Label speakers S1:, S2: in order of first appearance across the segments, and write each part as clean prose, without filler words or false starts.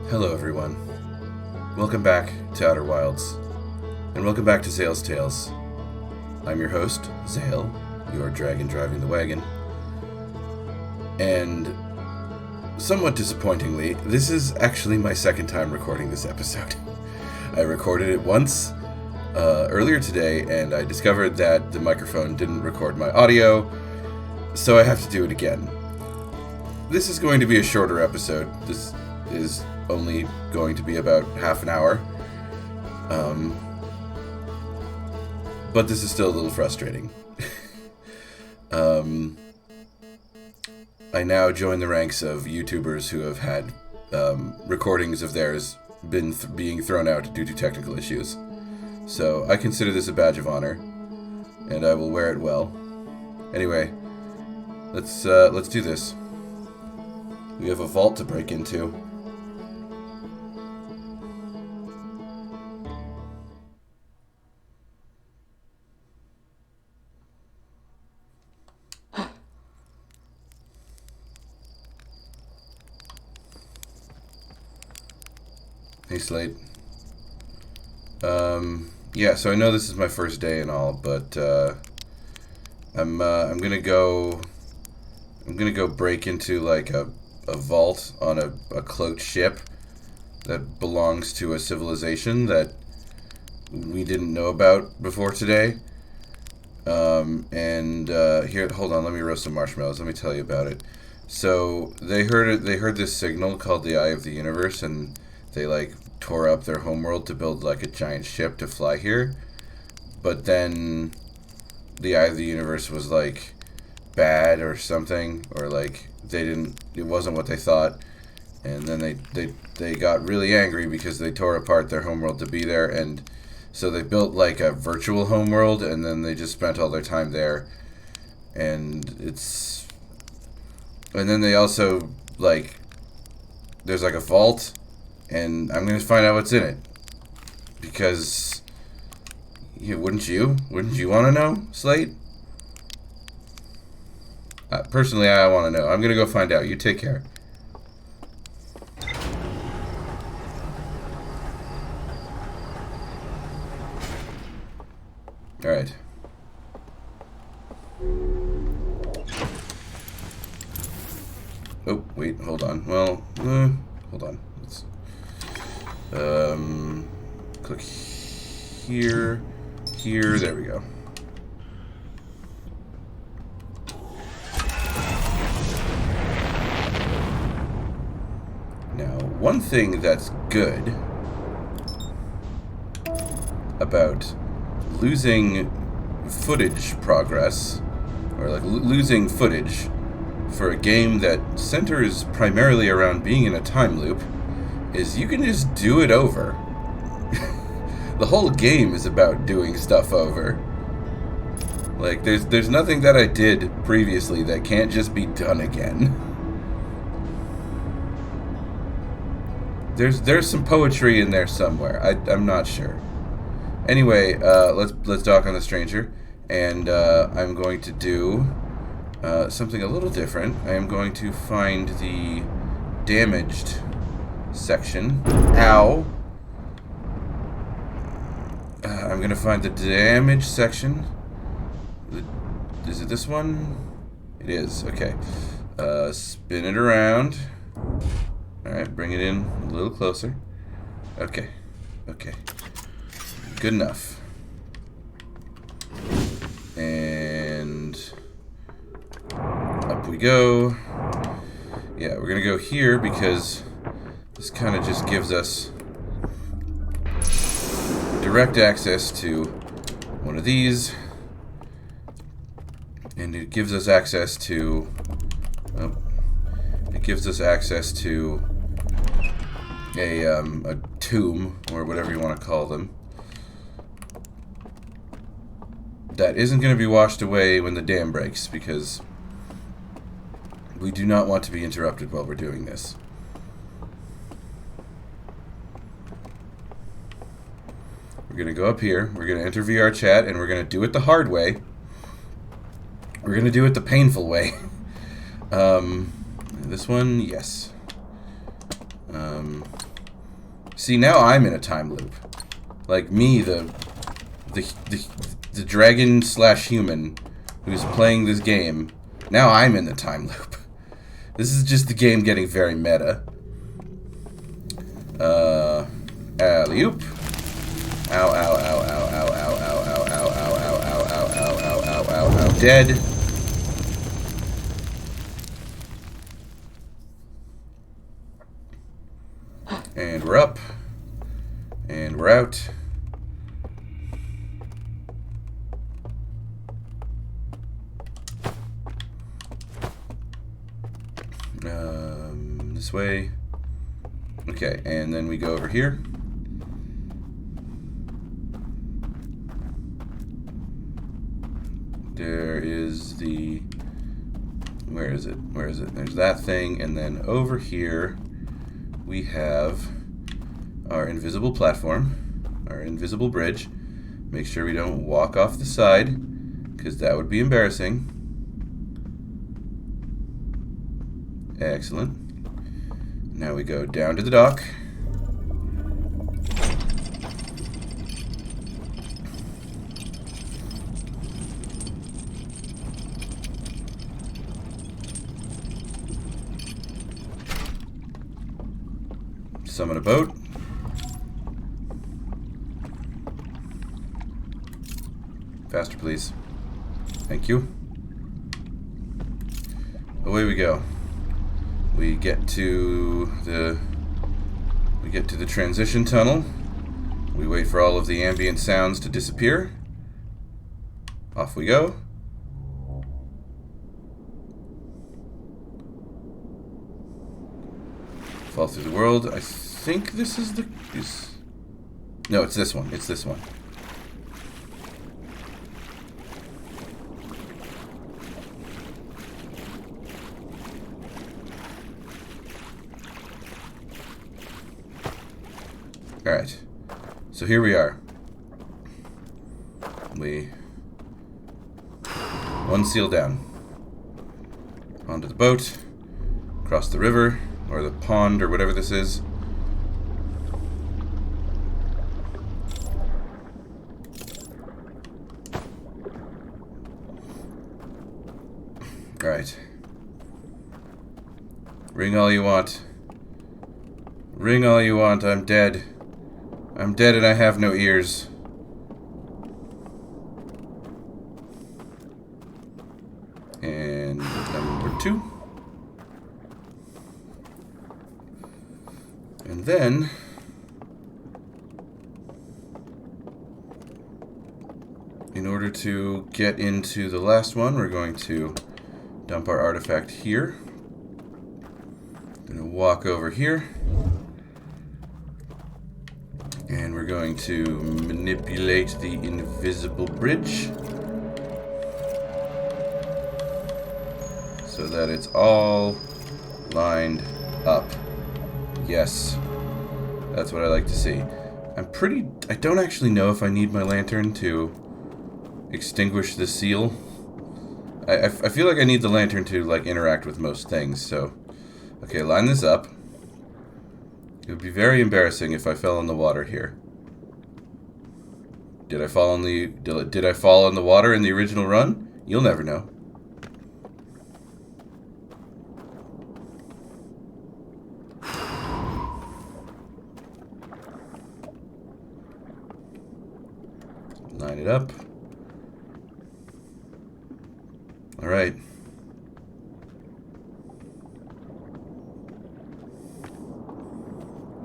S1: Hello everyone. Welcome back to Outer Wilds, and welcome back to Zail's Tales. I'm your host, Zail, your dragon driving the wagon, and somewhat disappointingly, this is actually my second time recording this episode. I recorded it once earlier today, and I discovered that the microphone didn't record my audio, so I have to do it again. This is going to be a shorter episode. This is only going to be about half an hour. But this is still a little frustrating. I now join the ranks of YouTubers who have had recordings of theirs being thrown out due to technical issues. So I consider this a badge of honor, and I will wear it well. Anyway, let's do this. We have a vault to break into. Hey, Slate. Yeah, so I know this is my first day and all, but I'm gonna go break into like a vault on a cloaked ship that belongs to a civilization that we didn't know about before today. Here, hold on, let me roast some marshmallows. Let me tell you about it. So they heard this signal called the Eye of the Universe, and they like tore up their homeworld to build like a giant ship to fly here. But then the Eye of the Universe was like bad or something, or like it wasn't what they thought, and then they got really angry because they tore apart their homeworld to be there, and so they built like a virtual homeworld, and then they just spent all their time there, and then they also like there's like a vault, and I'm gonna find out what's in it because wouldn't you want to know, Slate? Personally, I want to know. I'm gonna go find out. You take care. All right. Oh, wait, hold on. Well, hold on. Let's click here, there we go. Now, one thing that's good about losing footage progress, or like losing footage for a game that centers primarily around being in a time loop, is you can just do it over. The whole game is about doing stuff over. Like, there's nothing that I did previously that can't just be done again. There's some poetry in there somewhere. I'm not sure. Anyway, let's dock on the stranger, and I'm going to do something a little different. I am going to find the damaged section. Ow! I'm going to find the damaged section. Is it this one? It is. Okay. Spin it around. Alright, bring it in a little closer. Okay. Okay. Good enough. And up we go. Yeah, we're gonna go here because this kind of just gives us direct access to one of these, and it gives us access to a tomb, or whatever you want to call them, that isn't going to be washed away when the dam breaks, because we do not want to be interrupted while we're doing this. We're going to go up here, we're going to enter VR chat, and we're going to do it the hard way. We're going to do it the painful way. This one, yes. See, now I'm in a time loop. Like me, the dragon slash human who's playing this game. Now I'm in the time loop. This is just the game getting very meta. Alley-oop. Ow, ow, ow, ow, ow, ow, ow, ow, ow, ow, ow, ow, ow, ow, ow, ow, ow, ow, dead. And we're up. And we're out. This way. Okay, and then we go over here. There is the... Where is it? Where is it? There's that thing, and then over here we have our invisible platform, our invisible bridge. Make sure we don't walk off the side, because that would be embarrassing. Excellent. Now we go down to the dock. Summon a boat. Faster, please. Thank you. Away we go. We get to the transition tunnel. We wait for all of the ambient sounds to disappear. Off we go. Fall through the world. I think this is the... No, it's this one. It's this one. Alright. So here we are. One seal down. Onto the boat. Across the river. Or the pond, or whatever this is. Right. Ring all you want. Ring all you want, I'm dead. I'm dead and I have no ears. And number 2. And then in order to get into the last one, we're going to dump our artifact here. Gonna walk over here. And we're going to manipulate the invisible bridge so that it's all lined up. Yes, that's what I like to see. I don't actually know if I need my lantern to extinguish the seal. I feel like I need the lantern to like interact with most things, so. Okay, line this up. It would be very embarrassing if I fell in the water here. Did I fall in the water in the original run? You'll never know. Line it up. All right.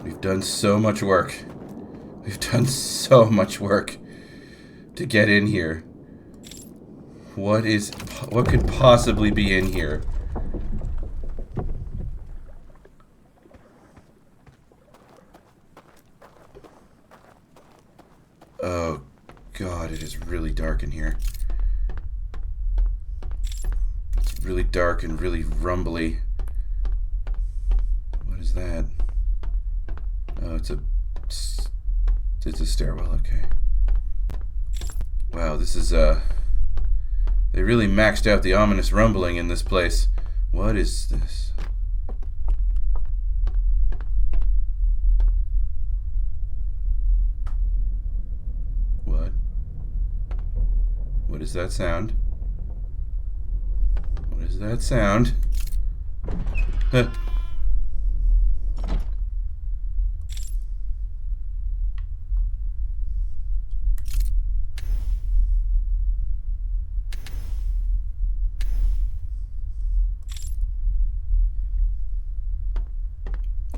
S1: We've done so much work. We've done so much work to get in here. What could possibly be in here? Oh God, it is really dark in here. It's really dark and really rumbly. What is that? Oh, it's a stairwell, okay. Wow, this is, they really maxed out the ominous rumbling in this place. What is this? is that sound? What is that sound? Huh.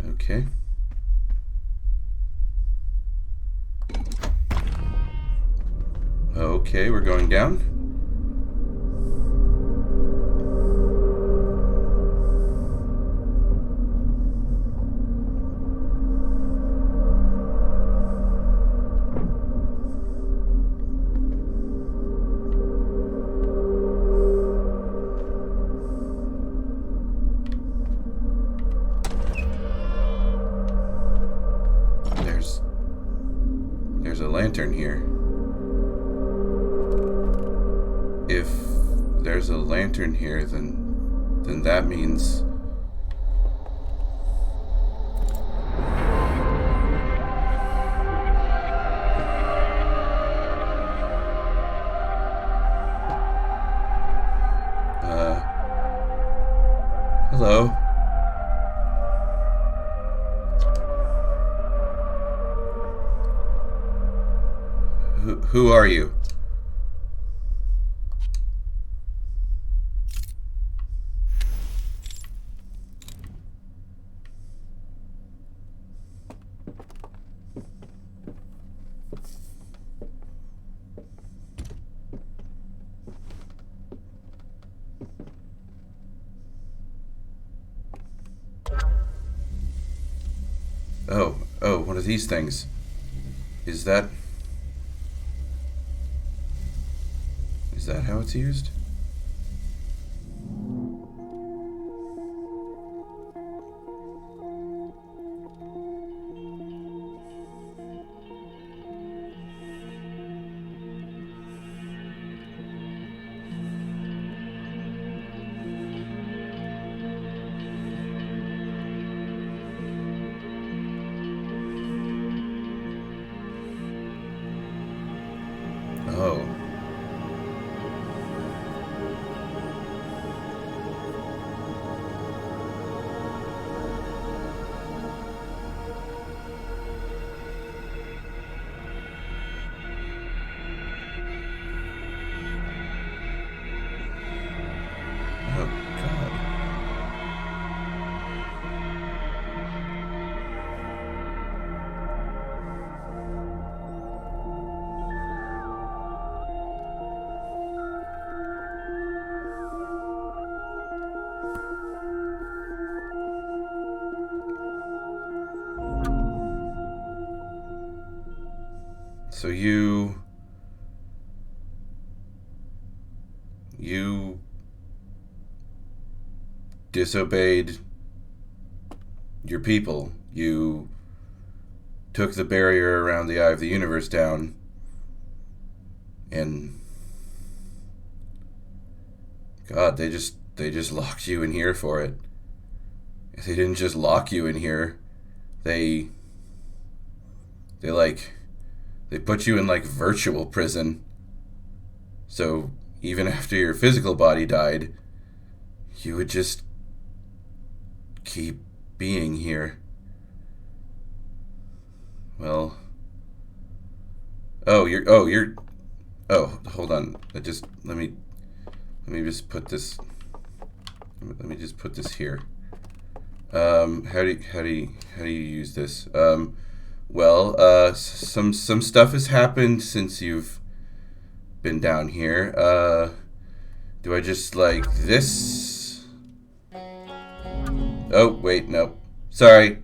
S1: Okay. Okay, we're going down. There's a lantern here. If there's a lantern here, then that means hello. Who are you? Oh, one of these things. Is that how it's used? Oh. Oh, God. So you disobeyed your people. You took the barrier around the Eye of the Universe down, and God, they just locked you in here for it. They didn't just lock you in here. They put you in like virtual prison. So even after your physical body died, you would just keep being here. Well, hold on. Let me just put this. Let me just put this here. How do you use this? Some stuff has happened since you've been down here. Do I just like this? Oh, wait, no. Sorry.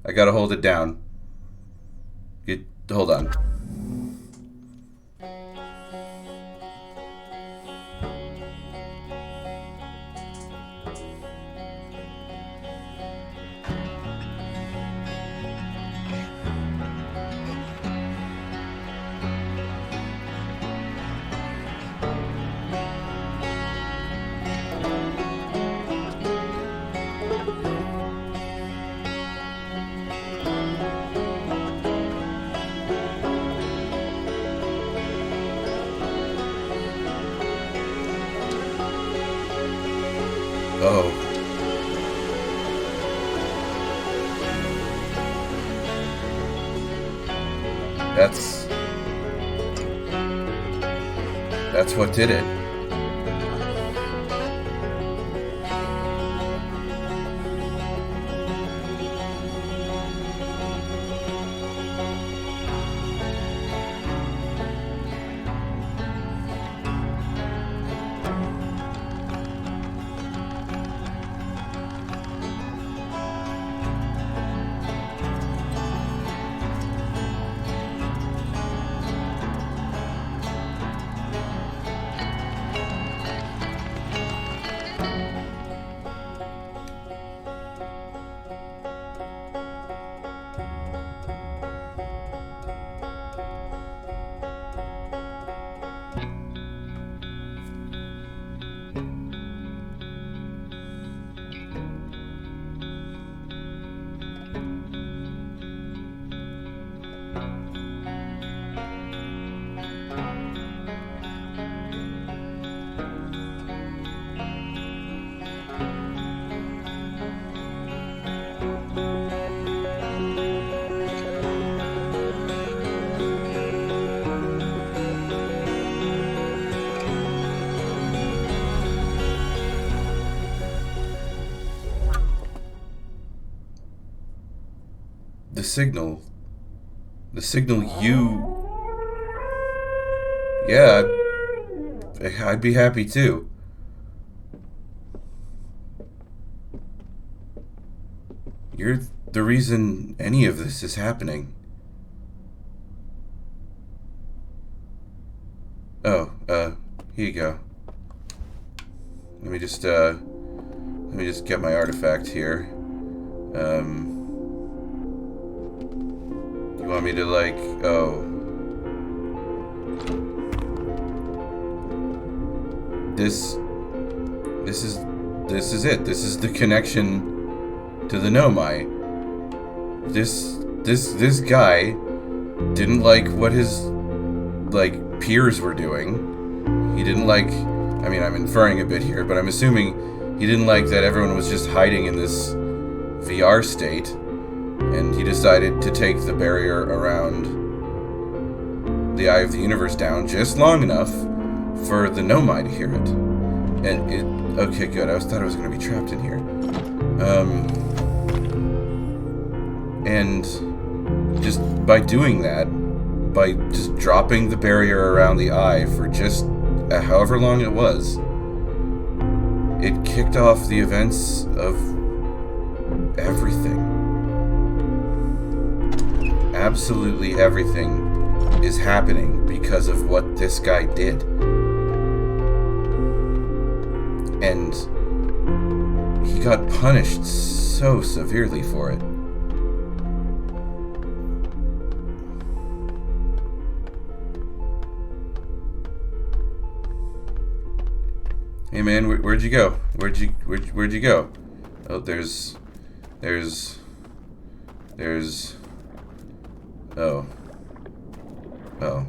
S1: I gotta hold it down. Hold on. That's what did it. The signal. The signal you... Yeah, I'd be happy too. You're the reason any of this is happening. Oh, here you go. Let me just get my artifact here. You want me to, like, oh. This is it. This is the connection to the Nomai. This guy didn't like what his, like, peers were doing. He didn't like, I mean, I'm inferring a bit here, but I'm assuming he didn't like that everyone was just hiding in this VR state, and he decided to take the barrier around the Eye of the Universe down just long enough for the Nomai to hear it. And it, okay, good, I thought I was going to be trapped in here. And just by doing that, by just dropping the barrier around the eye for just however long it was, it kicked off the events of everything. Absolutely everything is happening because of what this guy did. And he got punished so severely for it. Hey man, where'd you go? Where'd you go? Oh, there's oh. Oh.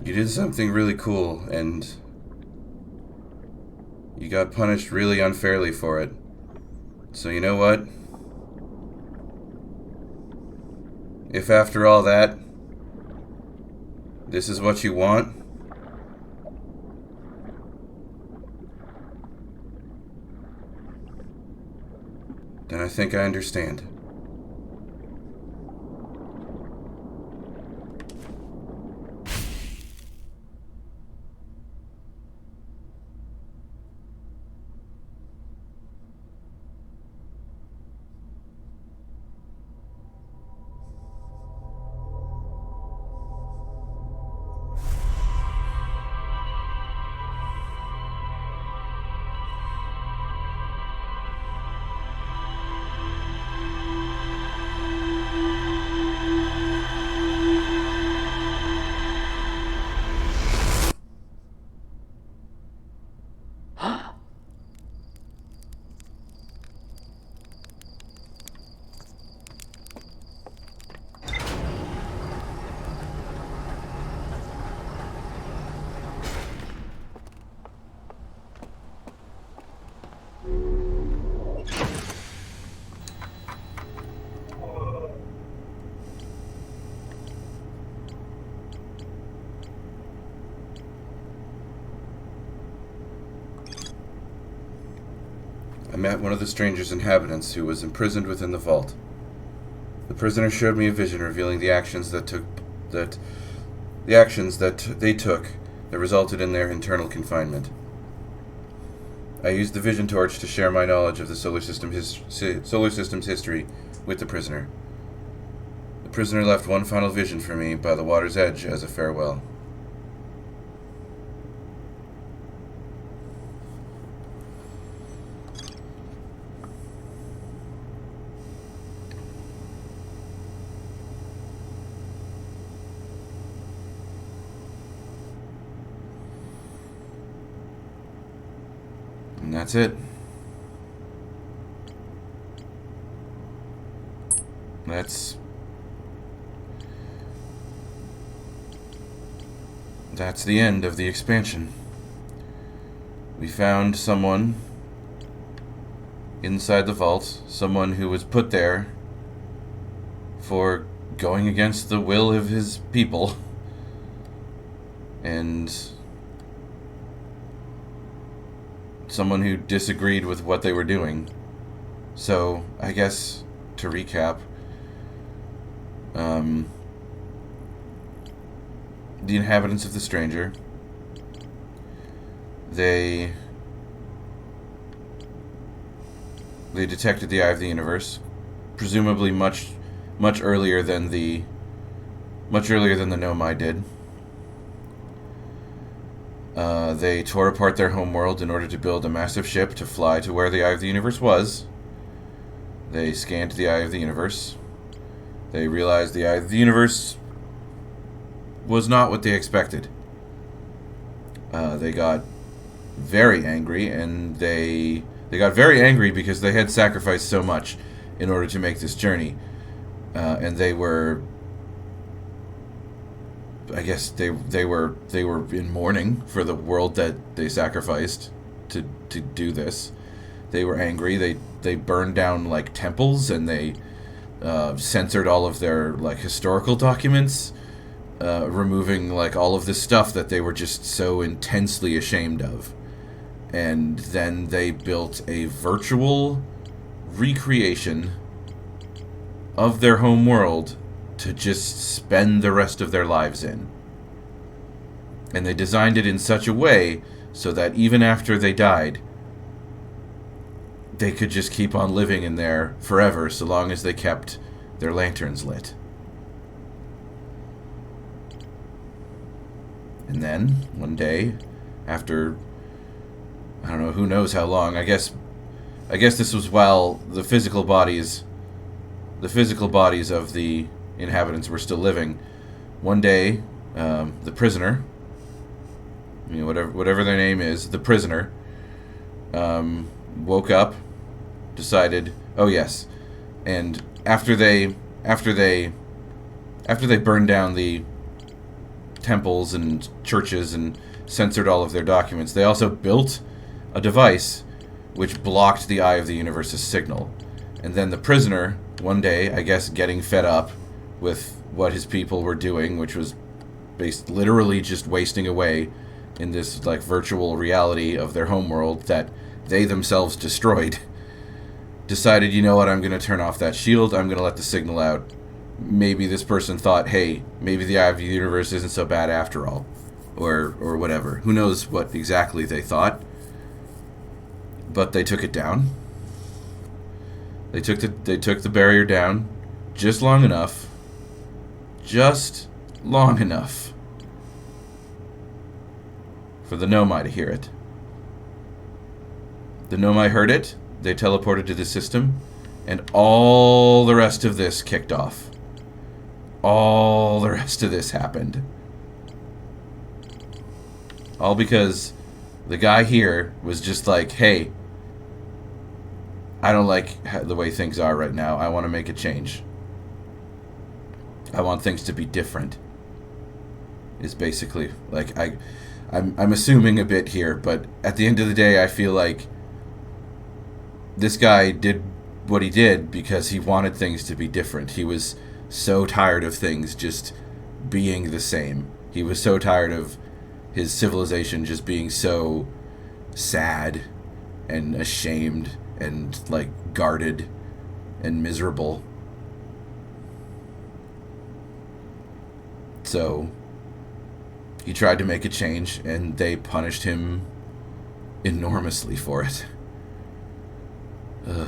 S1: You did something really cool, and you got punished really unfairly for it. So you know what? If after all that, this is what you want, then I think I understand. met one of the stranger's inhabitants who was imprisoned within the vault. The prisoner showed me a vision revealing the actions that they took that resulted in their internal confinement. I used the vision torch to share my knowledge of the solar system's history with the prisoner. The prisoner left one final vision for me by the water's edge as a farewell. And that's it. That's the end of the expansion. We found someone inside the vault, someone who was put there for going against the will of his people, and someone who disagreed with what they were doing. So, I guess, to recap, the inhabitants of the stranger, they detected the Eye of the Universe, presumably much earlier than the Nomai did. They tore apart their homeworld in order to build a massive ship to fly to where the Eye of the Universe was. They scanned the Eye of the Universe. They realized the Eye of the Universe was not what they expected. They got very angry, and they got very angry because they had sacrificed so much in order to make this journey. And they were, I guess they were in mourning for the world that they sacrificed to do this. They were angry. They burned down like temples, and they censored all of their like historical documents, removing like all of this stuff that they were just so intensely ashamed of. And then they built a virtual recreation of their home world to just spend the rest of their lives in. And they designed it in such a way so that even after they died, they could just keep on living in there forever so long as they kept their lanterns lit. And then, one day, after, I don't know, who knows how long, I guess this was while the physical bodies of the inhabitants were still living. One day, the prisoner, whatever their name is, the prisoner, woke up, decided, oh yes, and after they burned down the temples and churches and censored all of their documents, they also built a device which blocked the Eye of the Universe's signal. And then the prisoner, one day, I guess getting fed up with what his people were doing, which was literally just wasting away in this like virtual reality of their homeworld that they themselves destroyed, decided, you know what, I'm going to turn off that shield, I'm going to let the signal out. Maybe this person thought, hey, maybe the Eye of the Universe isn't so bad after all, or whatever. Who knows what exactly they thought, but they took it down. They took the barrier down just long enough for the Nomai to hear it. The Nomai heard it, they teleported to the system, and all the rest of this kicked off. All the rest of this happened. All because the guy here was just like, hey, I don't like the way things are right now. I want to make a change. I want things to be different. Is basically, like, I'm assuming a bit here, but at the end of the day, I feel like this guy did what he did because he wanted things to be different. He was so tired of things just being the same. He was so tired of his civilization just being so sad and ashamed and like guarded and miserable. So he tried to make a change, and they punished him enormously for it. Ugh.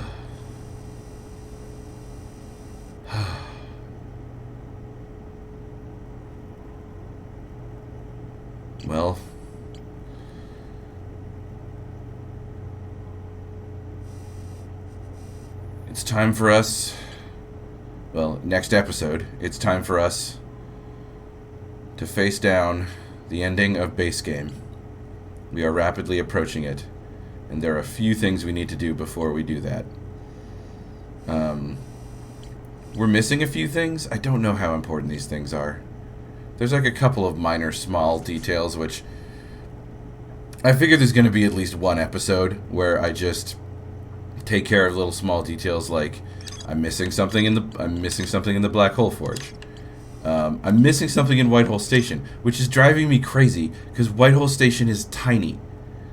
S1: Well, it's time for us. Well, next episode, it's time for us to face down the ending of base game. We are rapidly approaching it, and there are a few things we need to do before we do that. We're missing a few things. I don't know how important these things are. There's like a couple of minor, small details, which I figure there's going to be at least one episode where I just take care of little small details, like I'm missing something in the Black Hole Forge. I'm missing something in Whitehole Station, which is driving me crazy because Whitehole Station is tiny.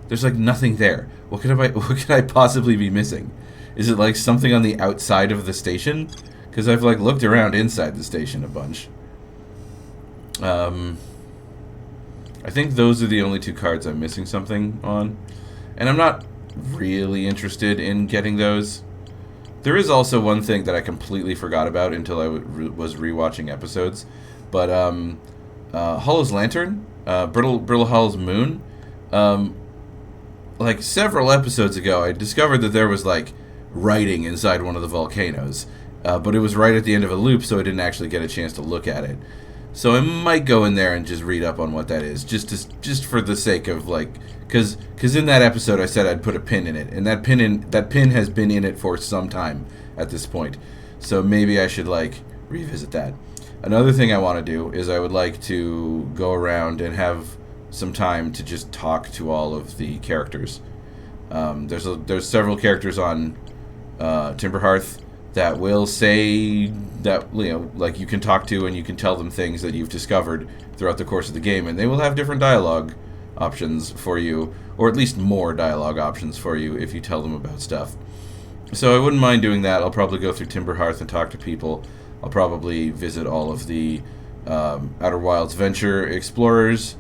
S1: There's like nothing there. What could I possibly be missing? Is it like something on the outside of the station? Because I've like looked around inside the station a bunch. I think those are the only two cards I'm missing something on, and I'm not really interested in getting those. There is also one thing that I completely forgot about until I was rewatching episodes, but Hollow's Lantern, Brittle Hollow's Moon, like several episodes ago, I discovered that there was like writing inside one of the volcanoes, but it was right at the end of a loop, so I didn't actually get a chance to look at it. So I might go in there and just read up on what that is, just for the sake of like, because in that episode I said I'd put a pin in it, and that pin has been in it for some time at this point. So maybe I should like revisit that. Another thing I want to do is I would like to go around and have some time to just talk to all of the characters. There's several characters on Timberhearth that will say that, you know, like you can talk to and you can tell them things that you've discovered throughout the course of the game, and they will have different dialogue options for you, or at least more dialogue options for you if you tell them about stuff. So I wouldn't mind doing that. I'll probably go through Timberhearth and talk to people. I'll probably visit all of the Outer Wilds Venture explorers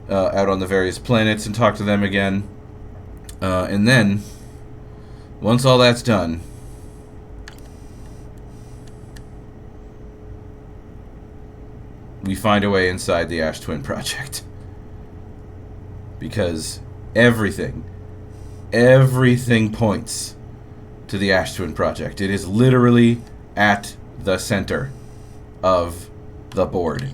S1: out on the various planets and talk to them again. And then, once all that's done, we find a way inside the Ash Twin Project. Because everything points to the Ash Twin Project. It is literally at the center of the board.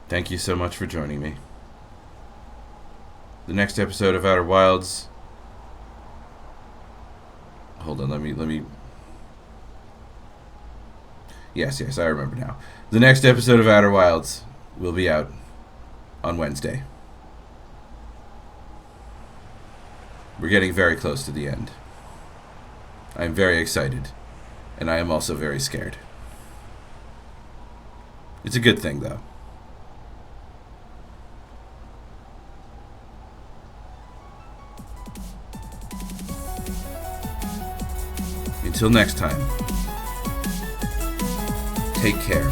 S1: Thank you so much for joining me. The next episode of Outer Wilds... Hold on, let me... Yes, I remember now. The next episode of Outer Wilds will be out on Wednesday. We're getting very close to the end. I am very excited, and I am also very scared. It's a good thing, though. Until next time, take care.